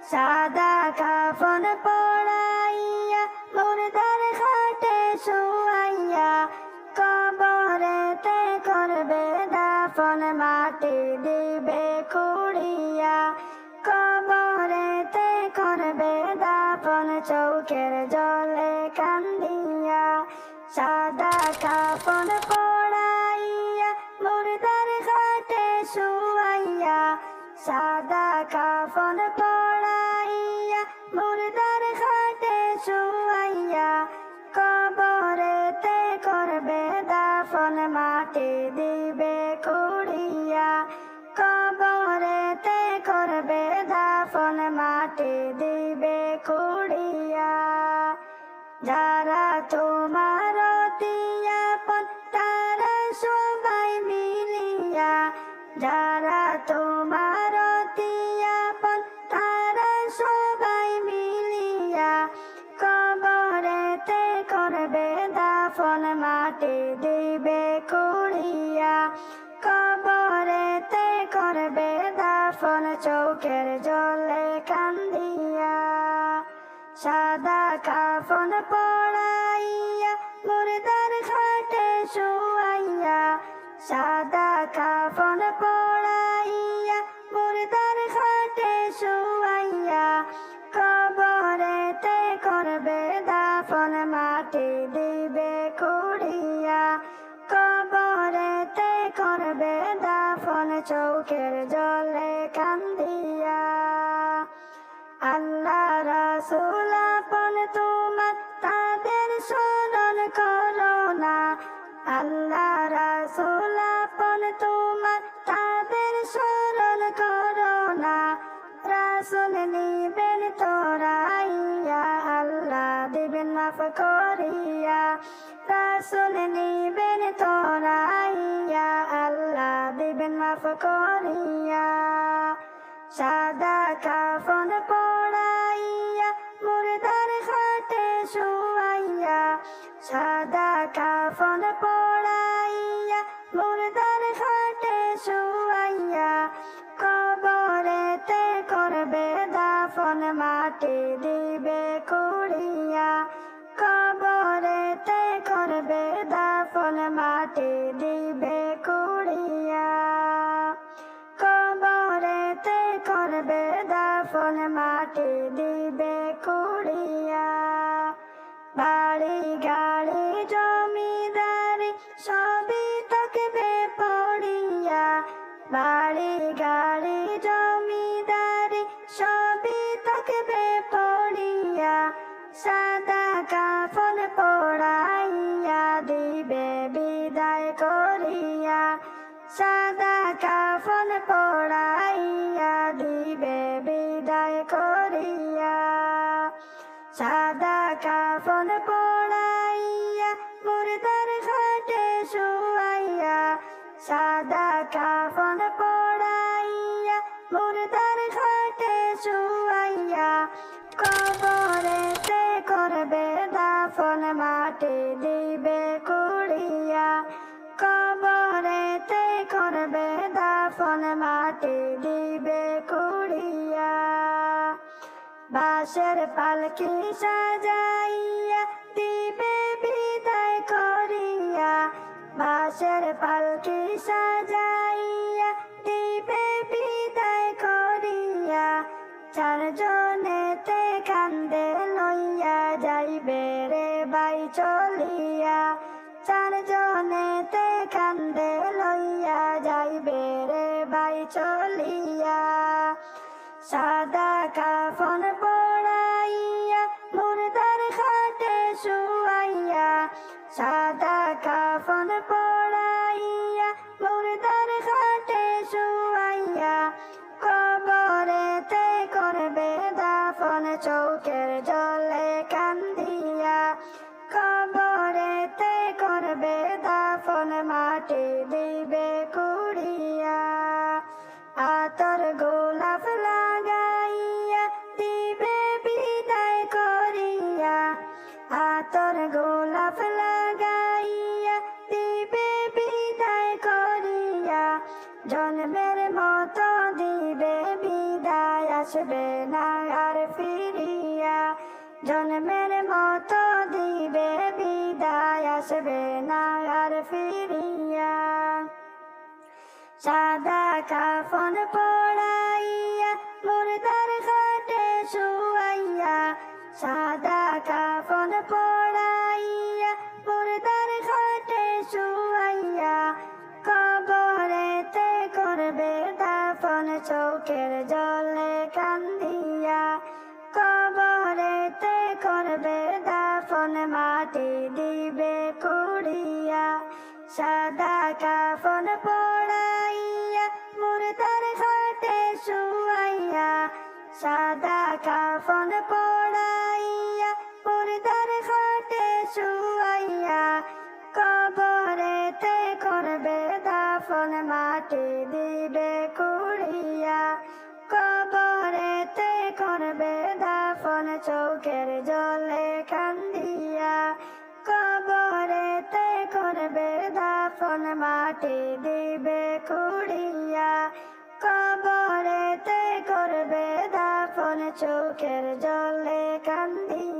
সাদা কাফন পড়াইয়া মুর্দার খাটে শুয়াইয়া কবরেতে করবে দাফন মাটি দিবে খুঁড়িয়া কবরেতে করবে দাফন চৌকের জলে কান্দিয়া সাদা কাফন পড়াইয়া মুর্দার খাটে শুয়াইয়া সাদা কাফন পড়াইয়া মুর্দার খাটে শুয়াইয়া কবরেতে করবে দাফন মাটি দিবে খুঁড়িয়া কবরেতে করবে দাফন মাটি দিবে খুঁড়িয়া যারা তোমার আপন তারা সবাই মিলিয়া যারা তোমার আপন তারা সবাই মিলিয়া কবরেতে করবে দাফন মাটি দিবে খুঁড়িয়া কবরেতে করবে দাফন চৌকের জলে কান্দিয়া সাদা কাফন পড়াইয়া মুর্দার খাটে শুয়াইয়া সাদা কাফন পড়াইয়া মুর্দার খাটে শুয়াইয়া কবরেতে করবে দাফন মাটি দিবে খুঁড়িয়া কবরেতে করবে দাফন চৌকের জলে কান্দিয়া আল্লাহ রাসূল আপন তোমার তাদের স্মরণ করো না আল্লাহ রাসূল আপন তোমার তাদের স্মরণ করো না রাসূল নিবেন তোরাইয়া আল্লাহ দিবেন মাফ করিয়া রাসূল নিবেন তোরাইয়া আল্লাহ দিবেন মাফ করিয়া সাদা কাফন পড়াইয়া মুর্দার খাটে শুয়াইয়া সাদা কাফন পড়াইয়া মুর্দার খাটে শুয়াইয়া কবরেতে করবে দাফন মাটি দিবে খুঁড়িয়া কবরেতে করবে দাফন মাটি দিবে খুঁড়িয়া কবরেতে করবে দাফন মাটি দিবে খুঁড়িয়া বাড়ি গাড়ি জমিদারি সবই থাকবে পড়িয়া বাড়ি গাড়ি জমিদারি সবই থাকবে পড়িয়া সাদা কাফন পড়াইয়া দিবে বিদায় করিয়া সাদা কাফন পড়াইয়া দিবে বিদায় করিয়া সাদা কাফন পড়াইয়া মুর্দার খাটে শুয়াইয়া সাদা কাফন পড়াইয়া মুর্দার খাটে শুয়াইয়া কবরেতে করবে দাফন মাটি দিবে খুঁড়িয়া কবরেতে করবে দাফন মাটি দিবে খুঁড়িয়া বাঁশের পালকি সাজাইয়া দিবে বিদায় করিয়া বাঁশের পালকি সাজাইয়া দিবে বিদায় করিয়া চারজনেতে কান্দে লইয়া যাইবে রে বাই চলিয়া চারজনেতে কান্দে লইয়া যাইবে রে বাই চলিয়া সাদা কাফন পড়াইয়া মুর্দার খাটে শুয়াইয়া সাদা কাফন পড়াইয়া মুর্দার খাটে শুয়াইয়া কবরেতে করবে দাফন চৌকের জলে কান্দিয়া কবরেতে করবে দাফন মাটি দিবে খুঁড়িয়া আতর গোলাপ লাগাইয়া দিবে বিদায় করিয়া আতর গোলাপ লাগাইয়া দিবে বিদায় করিয়া জন্মের মতো দিবে বিদায় আসবে না আর ফিরিয়া, জন্মের মতো দিবে বিদায়, আসবে না আর ফিরিয়া। সাদা কাফন পড়াইয়া মুর্দার খাটে শুয়াইয়া, সাদা কাফন পড়াইয়া মুর্দার খাটে শুয়াইয়া, কবরেতে করবে দাফন চোখের জলে কান্দিয়া, কবরেতে করবে দাফন মাটি দিবে কুড়িয়া। সাদা কাফন পড়াইয়া মুর্দার খাটে শুয়াইয়া, সাদা কাফন পড়াইয়া মুর্দার খাটে শুয়াইয়া, কবরেতে করবে দাফন মাটি দিবে কুড়িয়া, কবরেতে করবে দাফন চোখের জলে কান্দিয়া, কবরেতে করবে দাফন মাটি দিবে কুড়িয়া, কবরেতে করবে দাফন চোখের জলে কান্দিয়া।